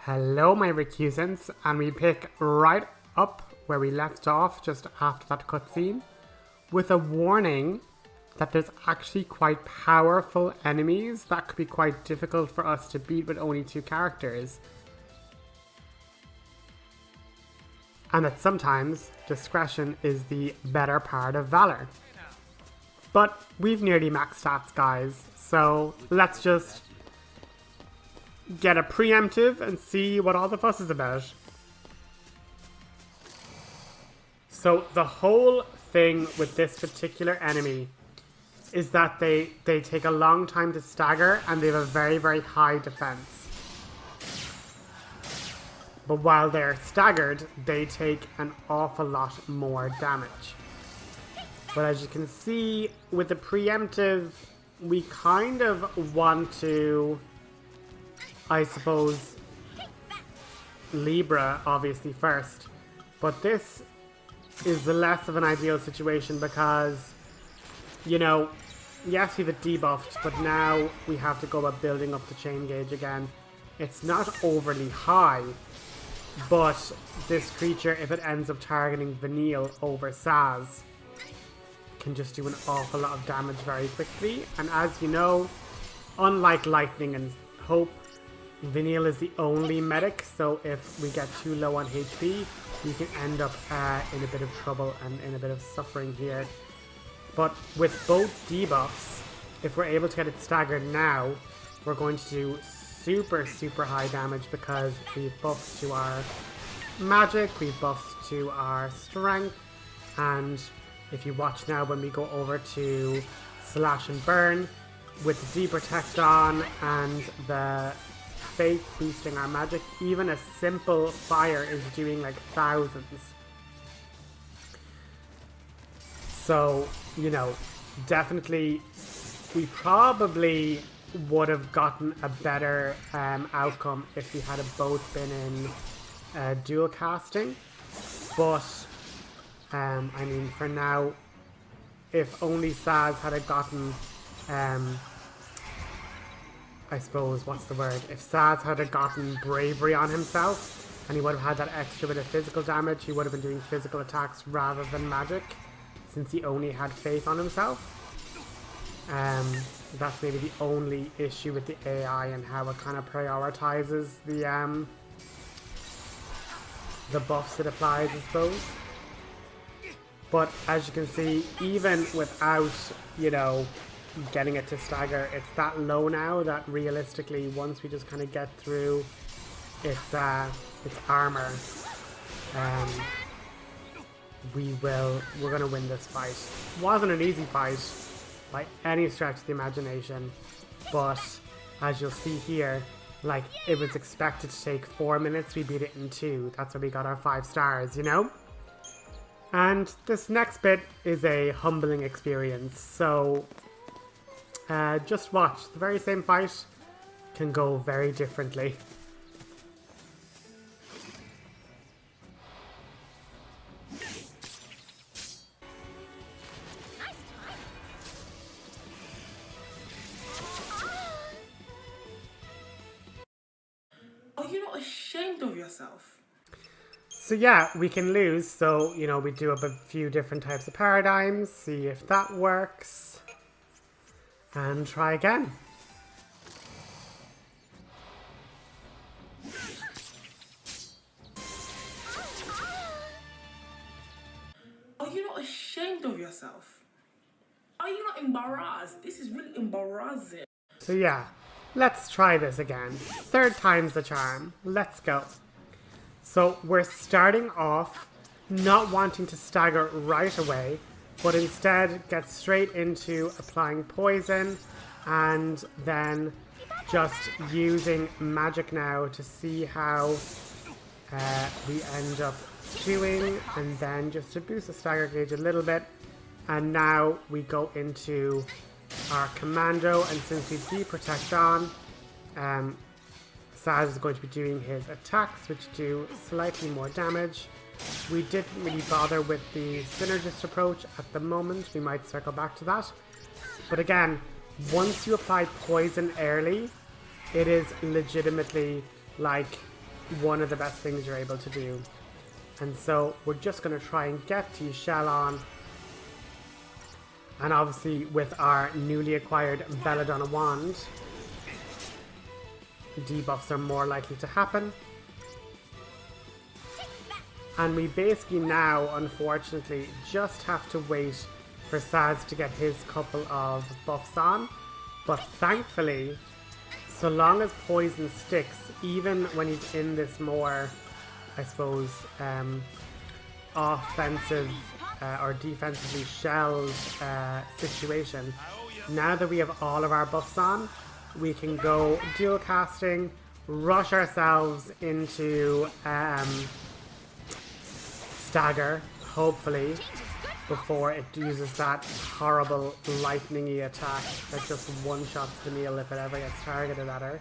Hello my recusants, and we pick right up where we left off just after that cutscene with a warning that there's actually quite powerful enemies that could be quite difficult for us to beat with only two characters, and that sometimes discretion is the better part of valor. But we've nearly maxed stats, guys, so let's just get a preemptive and see what all the fuss is about. So the whole thing with this particular enemy is that they take a long time to stagger and they have a very, very high defense. But while they're staggered, they take an awful lot more damage. But as you can see, with the preemptive, we kind of want to, I suppose, Libra obviously first, but this is less of an ideal situation because, you know, yes, we've it debuffed, but now we have to go about building up the chain gauge again. It's not overly high, but this creature, if it ends up targeting Vanille over Sazh, can just do an awful lot of damage very quickly. And as you know, unlike Lightning and Hope, Vanille is the only medic, so if we get too low on HP, we can end up in a bit of trouble and in a bit of suffering here. But with both debuffs, if we're able to get it staggered now, we're going to do super, super high damage because we've buffed to our magic, we've buffed to our strength, and if you watch now when we go over to Slash and Burn, with the Deprotect on and the Faith boosting our magic, even a simple fire is doing like thousands. So, you know, definitely we probably would have gotten a better outcome if we had both been in dual casting. But, I mean, for now, if only Sazh had gotten I suppose, what's the word? If Sazh had gotten bravery on himself and he would have had that extra bit of physical damage, he would have been doing physical attacks rather than magic, since he only had faith on himself. That's maybe the only issue with the AI and how it kind of prioritizes the buffs it applies, I suppose. But as you can see, even without, you know, getting it to stagger, it's that low now that realistically, once we just kind of get through its armor, we're gonna win this fight. Wasn't an easy fight by any stretch of the imagination, but as you'll see here, like, it was expected to take 4 minutes, we beat it in 2. That's why we got our 5 stars, you know? And this next bit is a humbling experience, so just watch. The very same fight can go very differently. Are you not ashamed of yourself? So yeah, we can lose, so, you know, we do up a few different types of paradigms, see if that works. And try again. Are you not ashamed of yourself? Are you not embarrassed? This is really embarrassing. So yeah, let's try this again. 3rd time's the charm. Let's go. So we're starting off not wanting to stagger right away, but instead get straight into applying poison and then just using magic now to see how we end up doing, and then just to boost the stagger gauge a little bit. And now we go into our commando, and since we Deprotect on, Sazh is going to be doing his attacks, which do slightly more damage. We didn't really bother with the synergist approach at the moment. We might circle back to that. But again, once you apply poison early, it is legitimately like one of the best things you're able to do. And so we're just going to try and get to Shell on. And obviously with our newly acquired Belladonna wand, debuffs are more likely to happen. And we basically now, unfortunately, just have to wait for Sazh to get his couple of buffs on. But thankfully, so long as poison sticks, even when he's in this more, I suppose, offensive or defensively shelled situation, now that we have all of our buffs on, we can go dual casting, rush ourselves into stagger, hopefully, before it uses that horrible lightning-y attack that just one-shots Vanille if it ever gets targeted at her.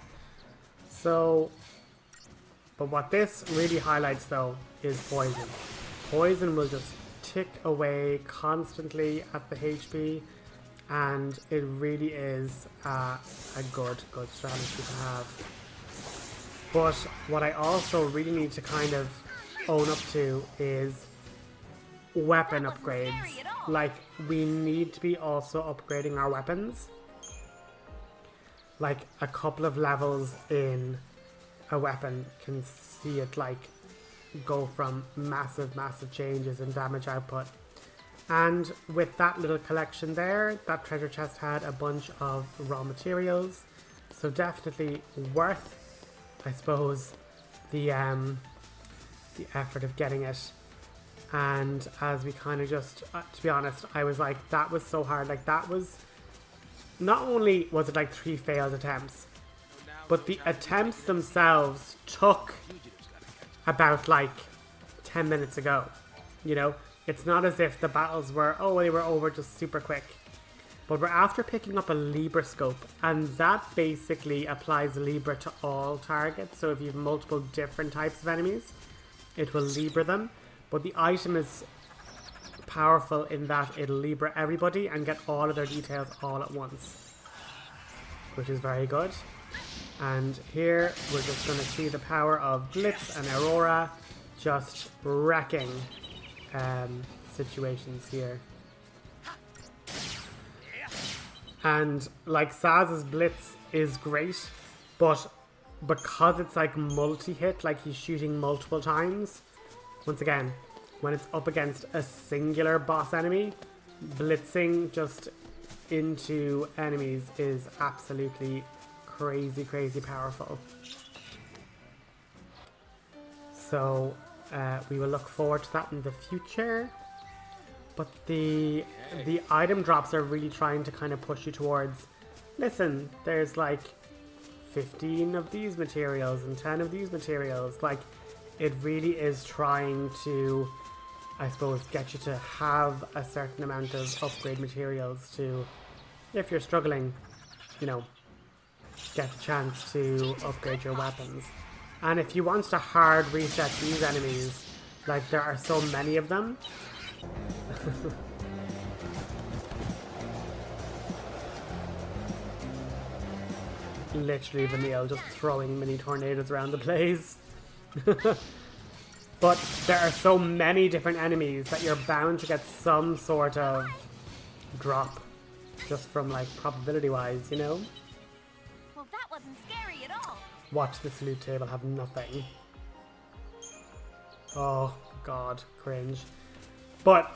So, but what this really highlights though is poison. Poison will just tick away constantly at the HP, and it really is a good strategy to have. But what I also really need to kind of own up to is weapon upgrades. Like, we need to be also upgrading our weapons. Like, a couple of levels in a weapon can see it like go from massive changes in damage output. And with that little collection there, that treasure chest had a bunch of raw materials, so definitely worth, I suppose, the effort of getting it. And as we kind of just, to be honest, I was like, that was so hard. Like, that was, not only was it like 3 failed attempts, but the attempts themselves took about like 10 minutes ago, you know? It's not as if the battles were, oh, they were over just super quick. But we're after picking up a Libra scope, and that basically applies Libra to all targets. So if you have multiple different types of enemies, it will Libra them. But the item is powerful in that it'll Libra everybody and get all of their details all at once, which is very good. And here we're just going to see the power of Blitz and Aurora just wrecking situations here. And like, Sazh's Blitz is great, but because it's like multi-hit, like he's shooting multiple times, once again, when it's up against a singular boss enemy, blitzing just into enemies is absolutely crazy powerful. So we will look forward to that in the future. But the item drops are really trying to kind of push you towards, listen, there's like 15 of these materials and 10 of these materials. Like, it really is trying to, I suppose, get you to have a certain amount of upgrade materials to, if you're struggling, you know, get the chance to upgrade your weapons. And if you want to hard reset these enemies, like, there are so many of them. Literally Vanille just throwing mini tornadoes around the place. But there are so many different enemies that you're bound to get some sort of drop, just from like probability wise, you know? Well, that wasn't scary at all. Watch this loot table have nothing. Oh god, cringe. But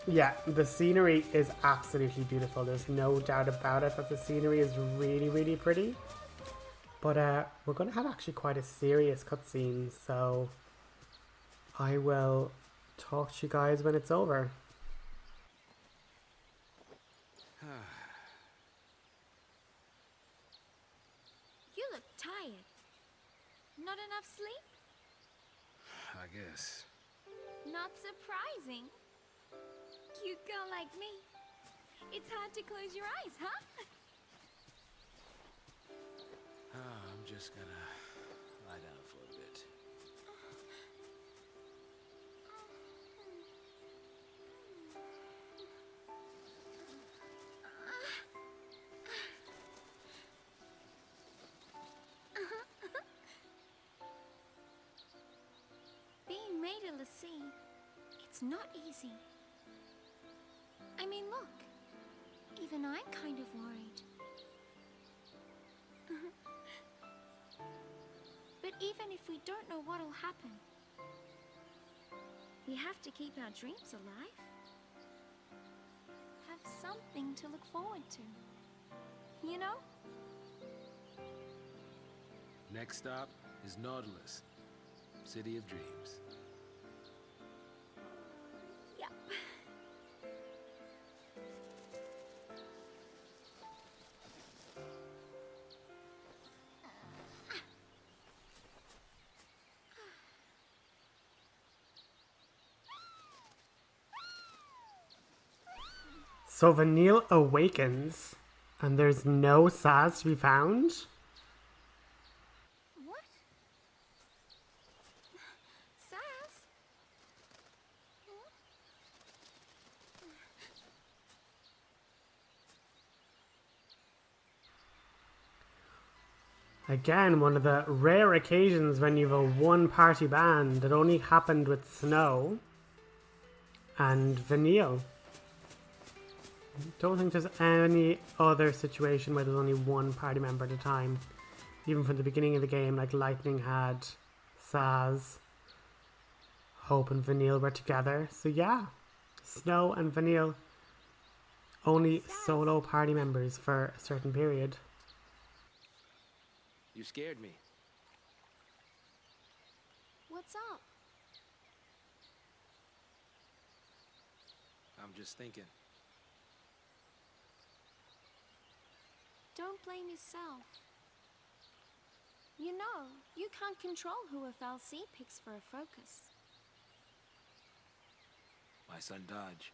yeah, the scenery is absolutely beautiful. There's no doubt about it that the scenery is really pretty. But we're going to have actually quite a serious cutscene, so I will talk to you guys when it's over. You look tired. Not enough sleep? I guess. Not surprising. Cute girl like me. It's hard to close your eyes, huh? I'm just gonna lie down for a bit. l'Cie, it's not easy. I mean, look. Even I'm kind of worried. But even if we don't know what'll happen, we have to keep our dreams alive. Have something to look forward to. You know? Next stop is Nautilus, City of Dreams. Yep. So Vanille awakens, and there's no Sazh to be found? What? Sazh? Again, one of the rare occasions when you have a one-party band that only happened with Snow and Vanille. Don't think there's any other situation where there's only one party member at a time. Even from the beginning of the game, like Lightning had Sazh, Hope and Vanille were together. So yeah, Snow and Vanille, only solo party members for a certain period. You scared me. What's up? I'm just thinking. Don't blame yourself. You know, you can't control who FF13 picks for a focus. My son Dodge.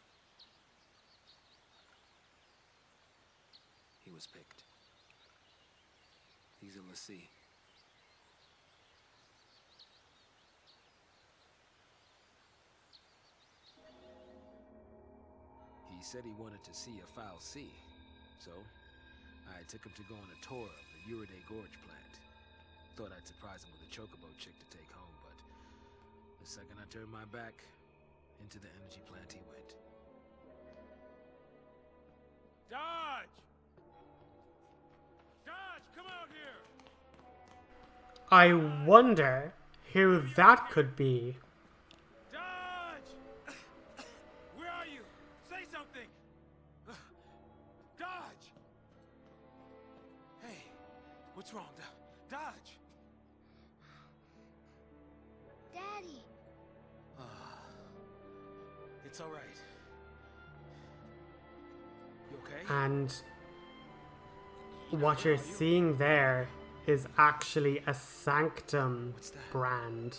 He was picked. He's a l'Cie. He said he wanted to see a foul sea, so I took him to go on a tour of the Uriday Gorge plant. Thought I'd surprise him with a chocobo chick to take home, but the second I turned my back, into the energy plant he went. Dodge! Dodge, come out here! I wonder who that could be. Dodge! Where are you? Say something! Dodge! Hey, what's wrong? Dodge! Daddy. It's all right. You okay? And what you're seeing there is actually a Sanctum What's that? brand.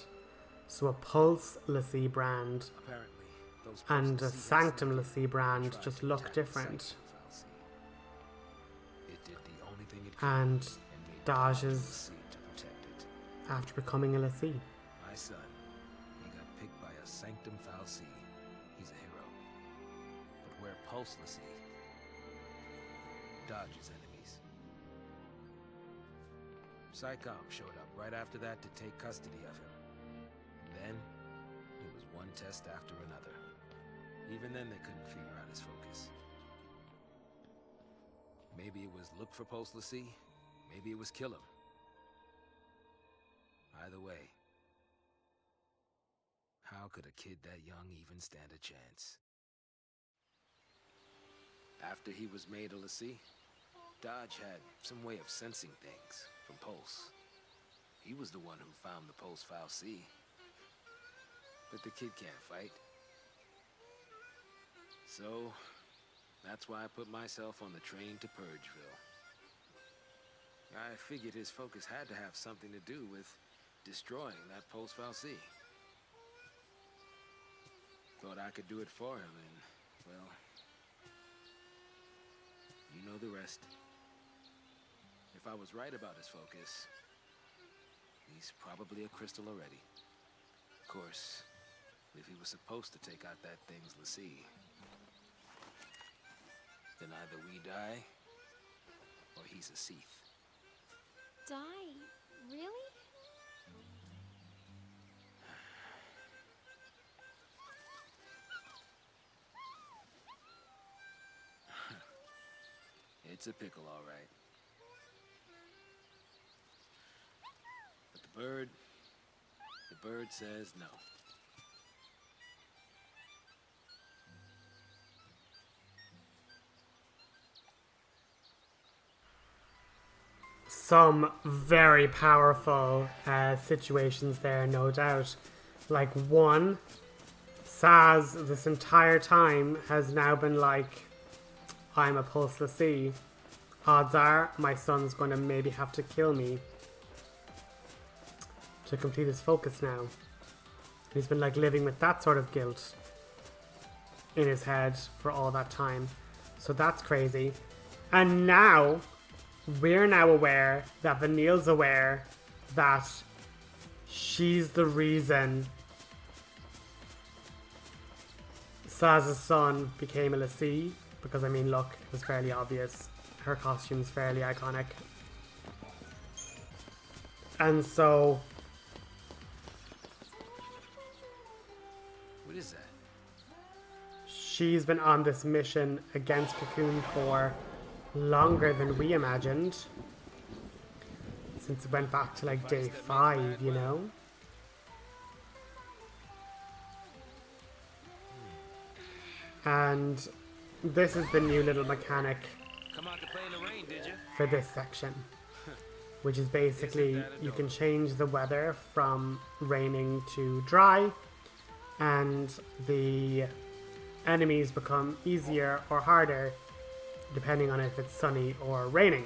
So a Pulse l'Cie brand Apparently, those and a Pulse l'Cie Sanctum that's l'Cie brand tried just to look attack the different. Sanctum foul sea. It did the only thing it could And made Dodge Dodge is, l'Cie to protect it. after becoming a l'Cie. My son, he got picked by a Sanctum foul sea. He's a hero. But we're Pulse l'Cie. Dodge's enemies. Psycom showed up right after that to take custody of him. Then, it was one test after another. Even then they couldn't figure out his focus. Maybe it was look for Pulse l'Cie, maybe it was kill him. Either way, how could a kid that young even stand a chance? After he was made a l'Cie, Dodge had some way of sensing things from Pulse. He was the one who found the Pulse foul sea. But the kid can't fight. So, that's why I put myself on the train to Purgeville. I figured his focus had to have something to do with destroying that Pulse foul sea. Thought I could do it for him, and, well, you know the rest. If I was right about his focus, he's probably a crystal already. Of course, if he was supposed to take out that thing's l'Cie, then either we die, or he's a Seath. Die? Really? It's a pickle, all right. But the bird says no. Some very powerful situations there, no doubt. Like one, Sazh this entire time has now been like, I'm a pulseless sea. Odds are my son's going to maybe have to kill me to complete his focus now. He's been like living with that sort of guilt in his head for all that time. So that's crazy. And now we're now aware that Vanille's aware that she's the reason Sazh's son became a Lassie. Because, I mean, look, it was fairly obvious. Her costume's fairly iconic. And so... What is that? she's been on this mission against Cocoon for longer than we imagined. Since it went back to like day 5, you know? And this is the new little mechanic for this section, which is basically you can change the weather from raining to dry, and the enemies become easier or harder depending on if it's sunny or raining.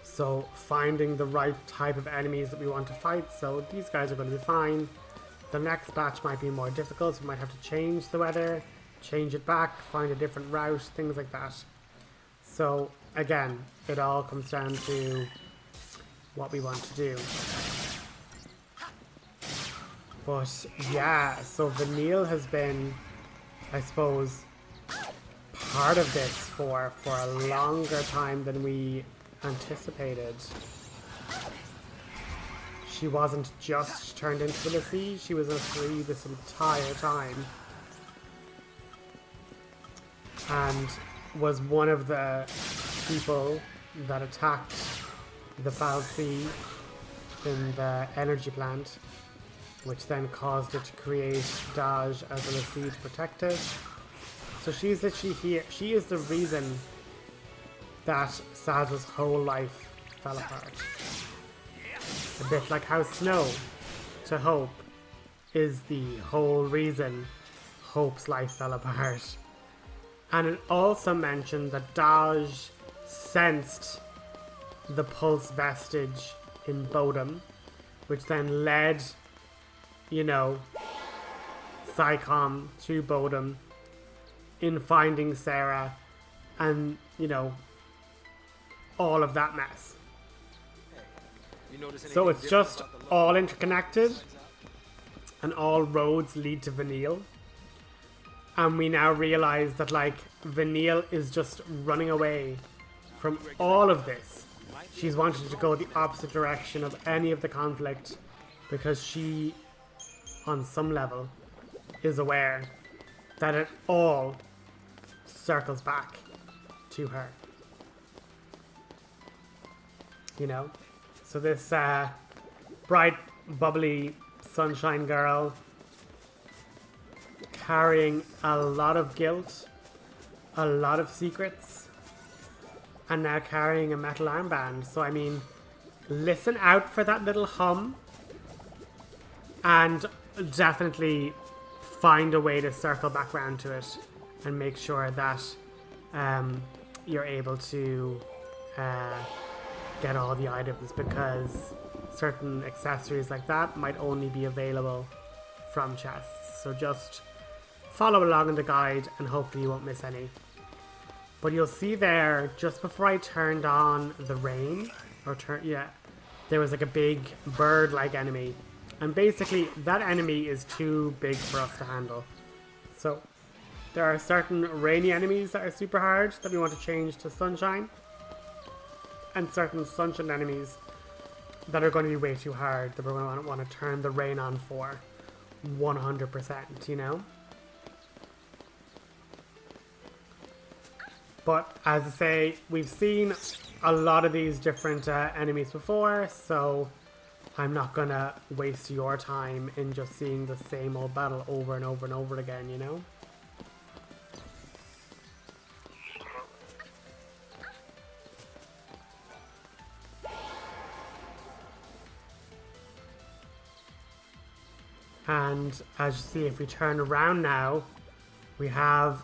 So finding the right type of enemies that we want to fight, so these guys are going to be fine. The next batch might be more difficult, so we might have to change the weather, change it back, find a different route, things like that. So again, it all comes down to what we want to do. But yeah, so Vanille has been, I suppose, part of this for a longer time than we anticipated. She wasn't just turned into the Lassie, she was a Lassie this entire time. And was one of the people that attacked the FF13 in the energy plant, which then caused it to create Sazh as a Lassie to protect it. So she's literally here. She is the reason that Sazh's whole life fell apart. A bit like how Snow to Hope is the whole reason Hope's life fell apart. And it also mentioned that Daj sensed the pulse vestige in Bodham, which then led, you know, Psycom to Bodham in finding Sarah and, you know, all of that mess. So it's just all interconnected and all roads lead to Vanille. And we now realize that, like, Vanille is just running away from all of this. She's wanted to go the opposite direction of any of the conflict because she, on some level, is aware that it all circles back to her. You know? So this bright, bubbly sunshine girl carrying a lot of guilt, a lot of secrets, and now carrying a metal armband. So I mean, listen out for that little hum, and definitely find a way to circle back around to it and make sure that you're able to get all the items, because certain accessories like that might only be available from chests. So just follow along in the guide and hopefully you won't miss any. But you'll see there, just before I turned on the rain, there was like a big bird-like enemy. And basically, that enemy is too big for us to handle. So there are certain rainy enemies that are super hard that we want to change to sunshine. And certain sunshine enemies that are going to be way too hard that we're going to want to turn the rain on for 100%, you know? But as I say, we've seen a lot of these different enemies before, so I'm not gonna waste your time in just seeing the same old battle over and over and over again, you know? And as you see, if we turn around now, we have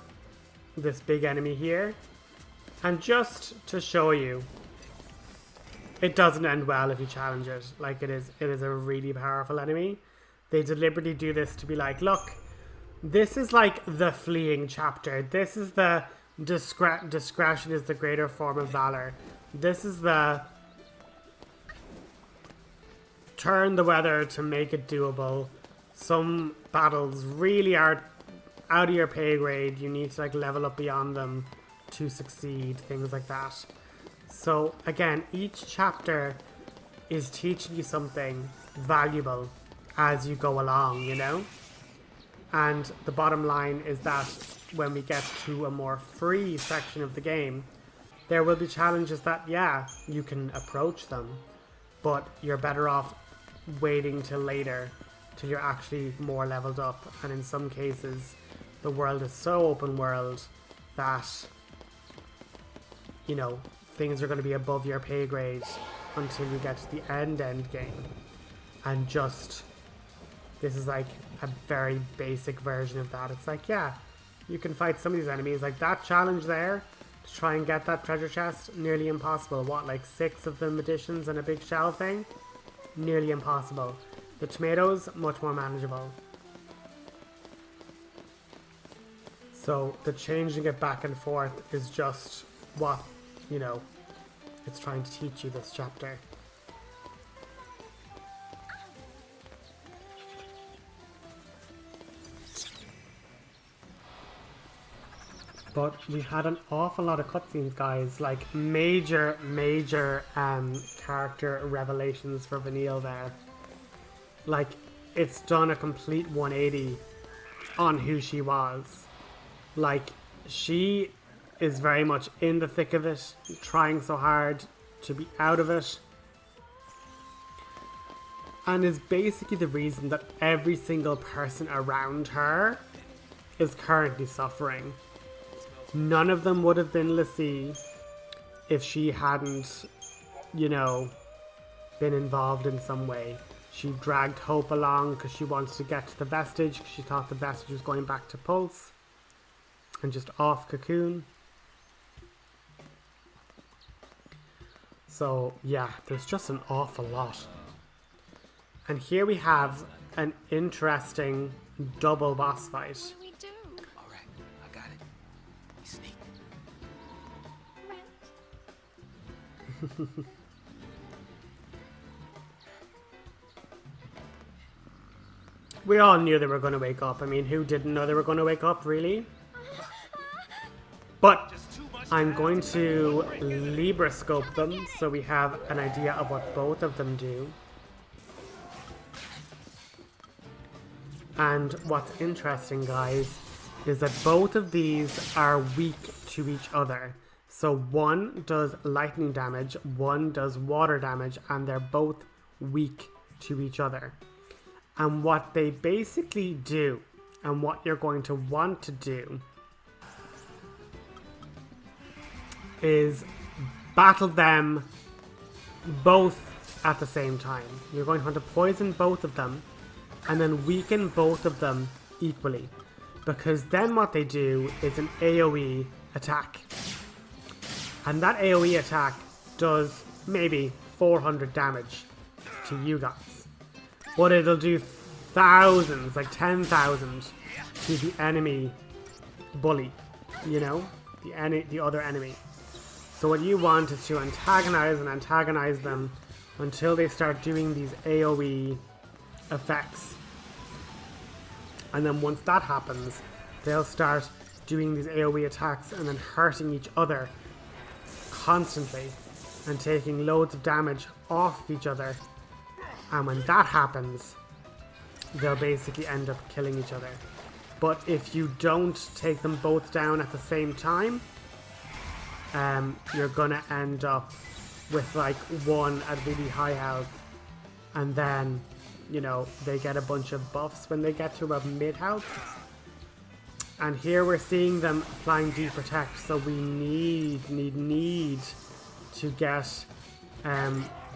this big enemy here. And just to show you, it doesn't end well if you challenge it. Like, it is a really powerful enemy. They deliberately do this to be like, look, this is like the fleeing chapter. This is the discretion is the greater form of valor. This is the turn the weather to make it doable. Some battles really are out of your pay grade. You need to like level up beyond them to succeed, things like that. So again, each chapter is teaching you something valuable as you go along, you know? And the bottom line is that when we get to a more free section of the game, there will be challenges that, yeah, you can approach them, but you're better off waiting till later, till you're actually more leveled up. And in some cases, the world is so open world that, you know, things are going to be above your pay grade until you get to the end game. And just, this is like a very basic version of that. It's like, yeah, you can fight some of these enemies. Like that challenge there, to try and get that treasure chest, nearly impossible. What, like 6 of them additions and a big shell thing? Nearly impossible. The tomatoes, much more manageable. So the changing it back and forth is just what, you know, it's trying to teach you this chapter. But we had an awful lot of cutscenes, guys. Like major character revelations for Vanille there. Like, it's done a complete 180 on who she was. Like, she is very much in the thick of it, trying so hard to be out of it. And is basically the reason that every single person around her is currently suffering. None of them would have been Lassie if she hadn't, you know, been involved in some way. She dragged Hope along because she wanted to get to the vestige, because she thought the vestige was going back to Pulse and just off Cocoon. So yeah, there's just an awful lot. And here we have an interesting double boss fight. What do we do? Alright, I got it. We sneak. Right. We all knew they were going to wake up. I mean, who didn't know they were going to wake up, really? But I'm going to Libra scope them so we have an idea of what both of them do. And what's interesting, guys, is that both of these are weak to each other. So one does lightning damage, one does water damage, and they're both weak to each other. And what they basically do, and what you're going to want to do, is battle them both at the same time. You're going to want to poison both of them and then weaken both of them equally, because then what they do is an AoE attack, and that AoE attack does maybe 400 damage to you guys, but it'll do thousands, like 10,000 to the enemy bully, you know, the other enemy. So what you want is to antagonize them until they start doing these AoE effects. And then once that happens, they'll start doing these AoE attacks and then hurting each other constantly and taking loads of damage off each other. And when that happens, they'll basically end up killing each other. But if you don't take them both down at the same time, you're gonna end up with like one at really high health, and then, you know, they get a bunch of buffs when they get to about mid health. And here we're seeing them applying D-Protect, so we need to get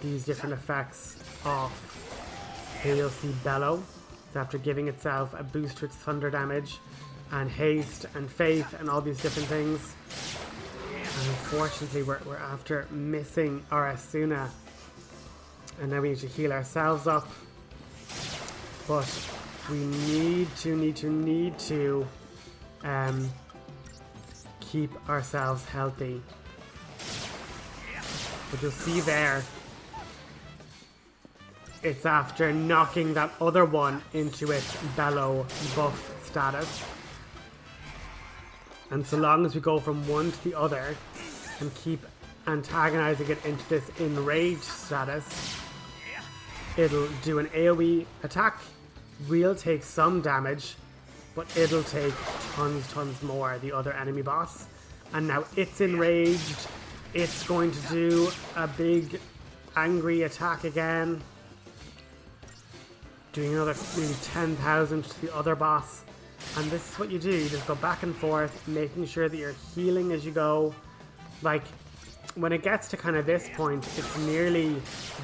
these different effects off. Here you'll see Bellow. It's after giving itself a boost to its thunder damage, and haste and faith and all these different things. And unfortunately we're after missing our Asuna, and now we need to heal ourselves up. But we need to keep ourselves healthy. But you'll see there, it's after knocking that other one into its Bellow buff status. And so long as we go from one to the other and keep antagonizing it into this enraged status, it'll do an AoE attack. We'll take some damage, but it'll take tons more, the other enemy boss. And now it's enraged. It's going to do a big angry attack again, doing another maybe 10,000 to the other boss. And this is what you do. You just go back and forth, making sure that you're healing as you go. Like, when it gets to kind of this point, it's nearly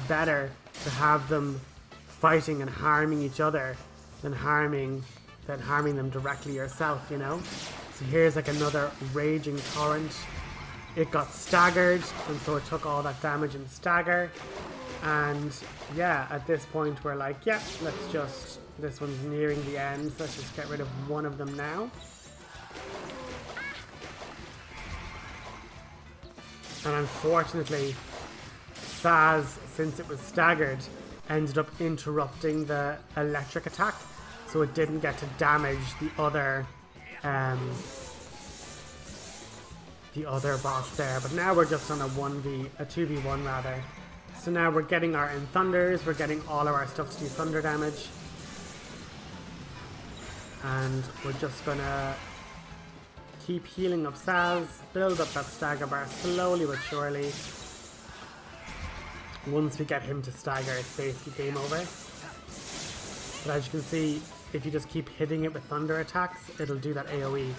better to have them fighting and harming each other than harming them directly yourself, you know? So here's like another raging torrent. It got staggered, and so it took all that damage and stagger. And yeah, at this point we're like, yeah, let's just, this one's nearing the end, so let's just get rid of one of them now. And unfortunately, Sazh, since it was staggered, ended up interrupting the electric attack, so it didn't get to damage the other boss there. But now we're just on a 2v1 rather. So now we're getting our Thunders, we're getting all of our stuff to do thunder damage. And we're just gonna keep healing up Sazh, build up that stagger bar slowly but surely. Once we get him to stagger, it's basically game over. But as you can see, if you just keep hitting it with thunder attacks, it'll do that AoE.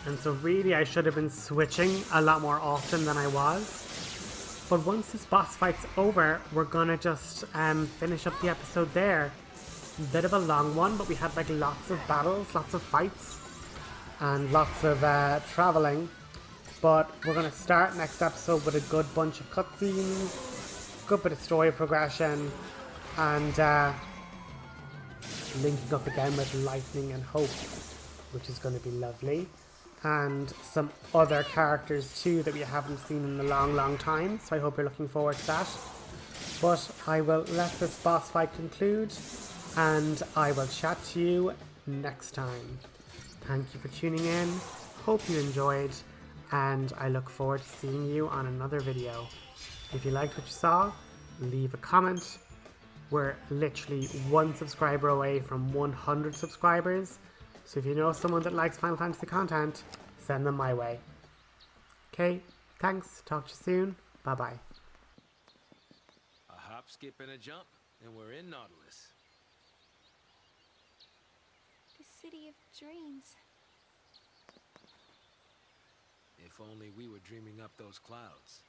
And so really I should have been switching a lot more often than I was. But once this boss fight's over, we're gonna just finish up the episode there. Bit of a long one, but we had like lots of battles, lots of fights, and lots of traveling. But we're gonna start next episode with a good bunch of cutscenes, good bit of story progression, and linking up again with Lightning and Hope, which is going to be lovely. And some other characters too that we haven't seen in a long time, so I hope you're looking forward to that. But I will let this boss fight conclude, and I will chat to you next time. Thank you for tuning in, hope you enjoyed, and I look forward to seeing you on another video. If you liked what you saw, leave a comment. We're literally 1 subscriber away from 100 subscribers, so if you know someone that likes Final Fantasy content, send them my way. Okay, thanks, talk to you soon, bye bye. A hop, skip, and a jump, and we're in Nautilus. The city of dreams. If only we were dreaming up those clouds.